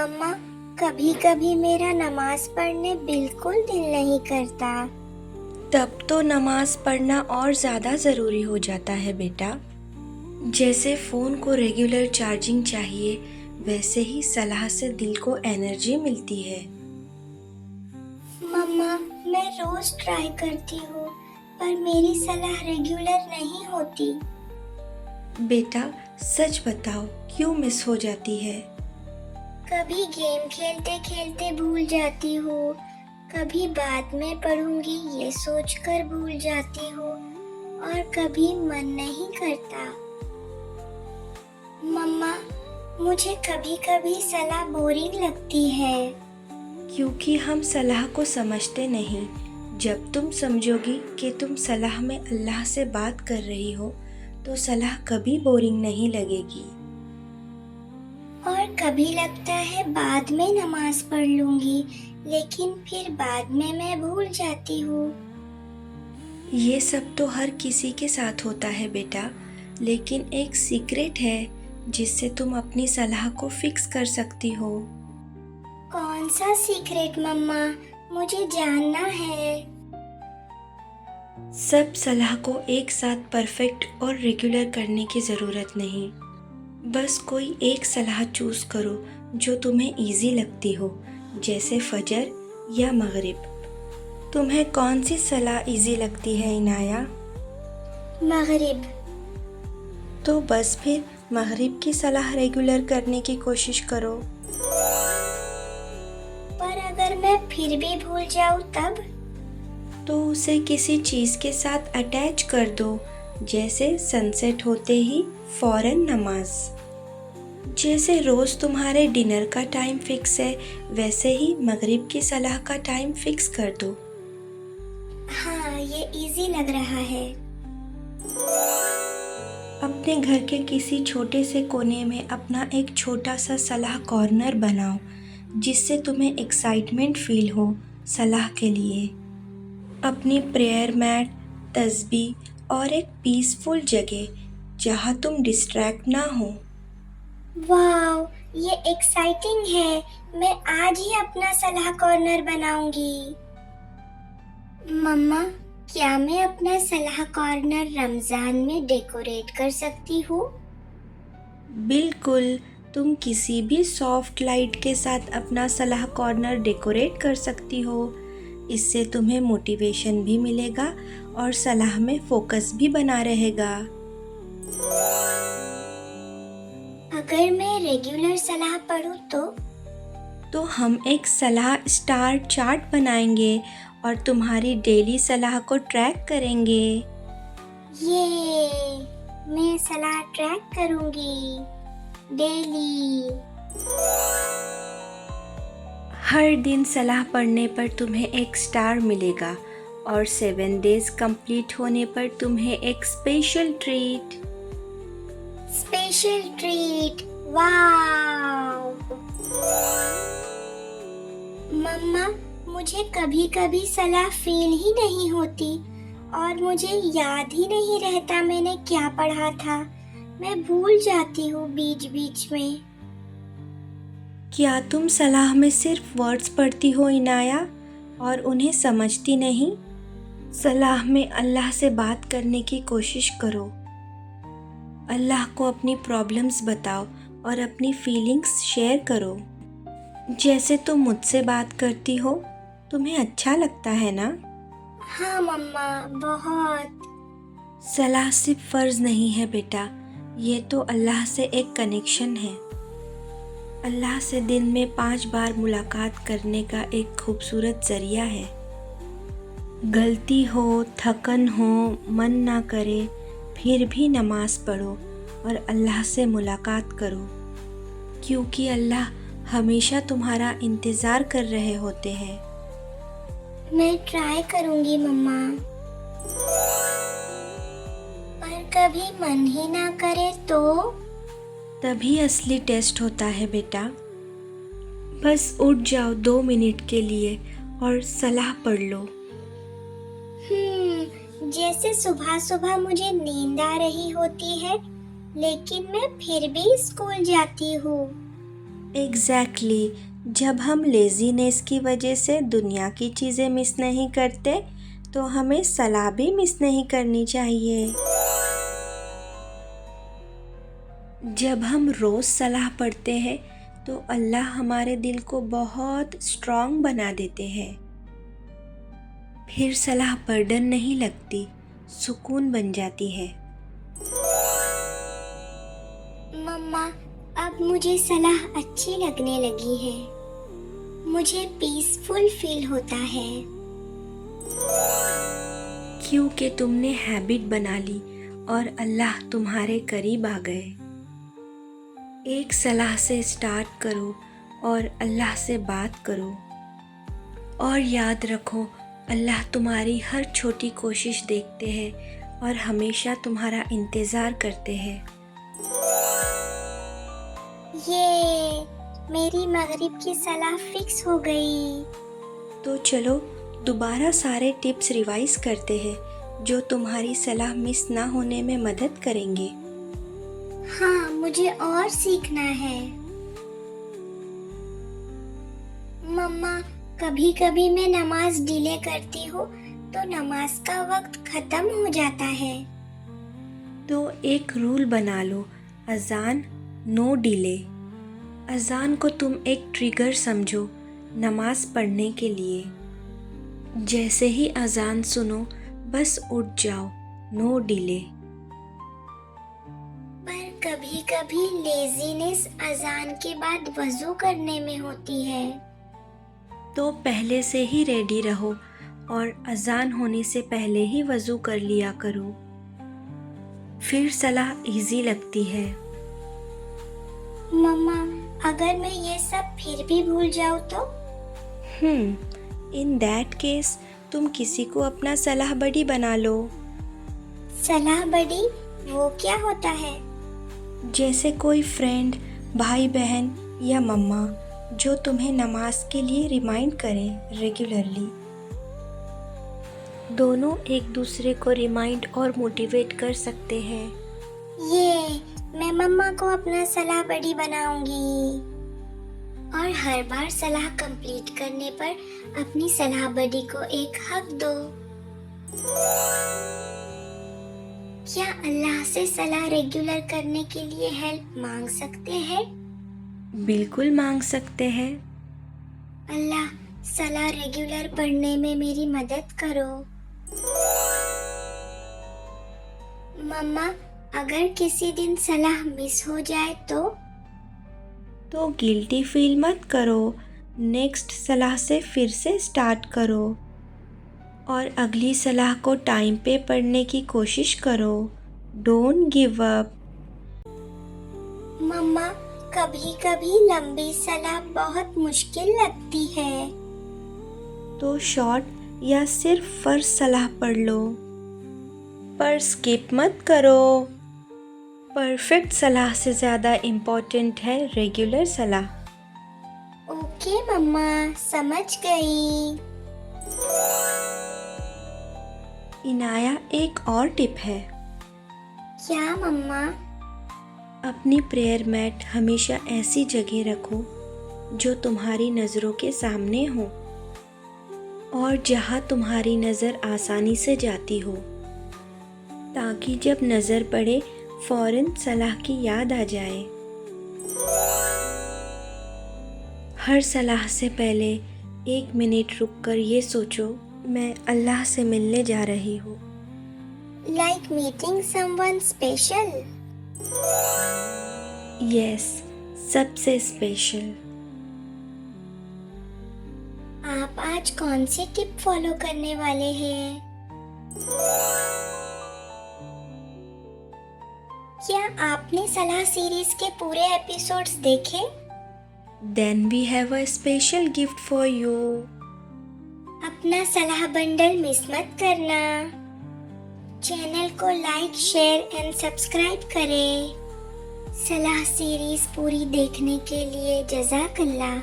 मम्मा, कभी कभी मेरा नमाज पढ़ने बिल्कुल दिल नहीं करता। तब तो नमाज पढ़ना और ज़्यादा ज़रूरी हो जाता है बेटा। जैसे फ़ोन को रेगुलर चार्जिंग चाहिए, वैसे ही सलाह से दिल को एनर्जी मिलती है। मम्मा, मैं रोज ट्राई करती हूँ, पर मेरी सलाह रेगुलर नहीं होती। बेटा, सच बताओ, क्यों मिस हो जाती है? कभी गेम खेलते खेलते भूल जाती हूँ, कभी बाद में पढ़ूंगी ये सोचकर भूल जाती हूँ, और कभी मन नहीं करता। मम्मा, मुझे कभी कभी सलाह बोरिंग लगती है। क्योंकि हम सलाह को समझते नहीं। जब तुम समझोगी कि तुम सलाह में अल्लाह से बात कर रही हो, तो सलाह कभी बोरिंग नहीं लगेगी। और कभी लगता है बाद में नमाज पढ़ लूंगी, लेकिन फिर बाद में मैं भूल जाती हूँ। ये सब तो हर किसी के साथ होता है बेटा, लेकिन एक सीक्रेट है जिससे तुम अपनी सलाह को फिक्स कर सकती हो। कौन सा सीक्रेट मम्मा? मुझे जानना है। सब सलाह को एक साथ परफेक्ट और रेगुलर करने की ज़रूरत नहीं। बस कोई एक सलाह चूज़ करो जो तुम्हें इजी लगती हो, जैसे फजर या मगरिब। तुम्हें कौन सी सलाह इजी लगती है इनाया? मगरिब। तो बस फिर मगरिब की सलाह रेगुलर करने की कोशिश करो। पर अगर मैं फिर भी भूल जाऊँ तब? तो उसे किसी चीज़ के साथ अटैच कर दो, जैसे सनसेट होते ही फौरन नमाज। जैसे रोज़ तुम्हारे डिनर का टाइम फिक्स है, वैसे ही मगरिब की सलाह का टाइम फिक्स कर दो। हाँ, ये इजी लग रहा है। अपने घर के किसी छोटे से कोने में अपना एक छोटा सा सलाह कॉर्नर बनाओ, जिससे तुम्हें एक्साइटमेंट फील हो सलाह के लिए। अपनी प्रेयर मैट, तस्बीह और एक पीसफुल जगह जहाँ तुम डिस्ट्रैक्ट ना हो। वाह, ये एक्साइटिंग है। मैं आज ही अपना सलाह कॉर्नर बनाऊंगी। मम्मा, क्या मैं अपना सलाह कॉर्नर रमजान में डेकोरेट कर सकती हूँ? बिल्कुल, तुम किसी भी सॉफ्ट लाइट के साथ अपना सलाह कॉर्नर डेकोरेट कर सकती हो। इससे तुम्हें मोटिवेशन भी मिलेगा और सलाह में फोकस भी बना रहेगा। अगर मैं रेगुलर सलाह पढूं तो हम एक सलाह स्टार चार्ट बनाएंगे और तुम्हारी डेली सलाह को ट्रैक करेंगे। ये मैं सलाह ट्रैक करूंगी डेली। हर दिन सलाह पढ़ने पर तुम्हें एक स्टार मिलेगा और 7 डेज कंप्लीट होने पर तुम्हें एक स्पेशल ट्रीट। स्पेशल ट्रीट, वाव। मम्मा, मुझे कभी कभी सलाह फील ही नहीं होती और मुझे याद ही नहीं रहता मैंने क्या पढ़ा था। मैं भूल जाती हूँ बीच बीच में। क्या तुम सलाह में सिर्फ वर्ड्स पढ़ती हो इनाया, और उन्हें समझती नहीं? सलाह में अल्लाह से बात करने की कोशिश करो। अल्लाह को अपनी प्रॉब्लम्स बताओ और अपनी फीलिंग्स शेयर करो। जैसे तुम मुझसे बात करती हो, तुम्हें अच्छा लगता है ना? हाँ मम्मा, बहुत। सलाह सिर्फ फ़र्ज़ नहीं है बेटा, ये तो अल्लाह से एक कनेक्शन है। अल्लाह से दिन में 5 बार मुलाकात करने का एक खूबसूरत ज़रिया है। गलती हो, थकन हो, मन ना करे, फिर भी नमाज पढ़ो और अल्लाह से मुलाकात करो, क्योंकि अल्लाह हमेशा तुम्हारा इंतज़ार कर रहे होते हैं। मैं ट्राई करूंगी मम्मा। पर कभी मन ही ना करे तो? तभी असली टेस्ट होता है बेटा। बस उठ जाओ 2 मिनट के लिए और सलाह पढ़ लो। जैसे सुबह सुबह मुझे नींद आ रही होती है, लेकिन मैं फिर भी स्कूल जाती हूँ। एग्जैक्टली जब हम लेज़ीनेस की वजह से दुनिया की चीज़ें मिस नहीं करते तो हमें सलाह भी मिस नहीं करनी चाहिए। जब हम रोज़ सलाह पढ़ते हैं तो अल्लाह हमारे दिल को बहुत स्ट्रॉन्ग बना देते हैं। फिर सलाह बर्डन नहीं लगती, सुकून बन जाती है। मम्मा, अब मुझे सलाह अच्छी लगने लगी है। मुझे पीसफुल फील होता है। क्योंकि तुमने हैबिट बना ली और अल्लाह तुम्हारे करीब आ गए। एक सलाह से स्टार्ट करो और अल्लाह से बात करो। और याद रखो, अल्लाह तुम्हारी हर छोटी कोशिश देखते हैं और हमेशा तुम्हारा इंतज़ार करते हैं। ये मेरी मगरिब की सलाह फिक्स हो गई। तो चलो दोबारा सारे टिप्स रिवाइज करते हैं जो तुम्हारी सलाह मिस ना होने में मदद करेंगे। हाँ, मुझे और सीखना है। मम्मा, कभी कभी मैं नमाज डिले करती हूँ तो नमाज का वक्त खत्म हो जाता है। तो एक रूल बना लो, अजान नो डिले। अजान को तुम एक ट्रिगर समझो नमाज पढ़ने के लिए। जैसे ही अजान सुनो बस उठ जाओ, नो डिले। पर कभी कभी लेजीनेस अजान के बाद वजू करने में होती है। तो पहले से ही रेडी रहो और अजान होने से पहले ही वजू कर लिया करो। फिर सलाह इजी लगती है। मम्मा, अगर मैं ये सब फिर भी भूल जाऊँ तो? इन दैट केस तुम किसी को अपना सलाह बड़ी बना लो। सलाह बड़ी वो क्या होता है? जैसे कोई फ्रेंड, भाई बहन या मम्मा जो तुम्हें नमाज के लिए रिमाइंड करें रेगुलरली। दोनों एक दूसरे को रिमाइंड और मोटिवेट कर सकते हैं। ये मैं मम्मा को अपना सलाह बड़ी बनाऊंगी। और हर बार सलाह कंप्लीट करने पर अपनी सलाह बड़ी को एक हक दो। क्या अल्लाह से सलाह रेगुलर करने के लिए हेल्प मांग सकते हैं? बिल्कुल मांग सकते हैं। अल्लाह, सलाह रेगुलर पढ़ने में मेरी मदद करो। मम्मा, अगर किसी दिन सलाह मिस हो जाए तो गिल्टी फील मत करो। नेक्स्ट सलाह से फिर से स्टार्ट करो और अगली सलाह को टाइम पे पढ़ने की कोशिश करो। Don't give up. मम्मा, कभी कभी लंबी सलाह बहुत मुश्किल लगती है। तो शॉर्ट या सिर्फ फर्ज सलाह पढ़ लो, पर स्किप मत करो। परफेक्ट सलाह से ज़्यादा इम्पोर्टेंट है रेगुलर सलाह। ओके मम्मा, समझ गई। इनाया, एक और टिप है। क्या मम्मा? अपनी प्रेयर मैट हमेशा ऐसी जगह रखो जो तुम्हारी नज़रों के सामने हो और जहाँ तुम्हारी नज़र आसानी से जाती हो, ताकि जब नज़र पड़े फ़ौरन सलाह की याद आ जाए। हर सलाह से पहले 1 मिनट रुककर ये सोचो, मैं अल्लाह से मिलने जा रही हूँ। Like meeting someone special? Yes, सबसे स्पेशल। आप आज कौन सी टिप फॉलो करने वाले हैं? क्या आपने सलाह सीरीज के पूरे एपिसोड्स देखे? Then we have a special gift for you. अपना सलाह बंडल मिस मत करना। चैनल को लाइक, शेयर एंड सब्सक्राइब करें। सलाह सीरीज पूरी देखने के लिए जज़ाकल्लाह।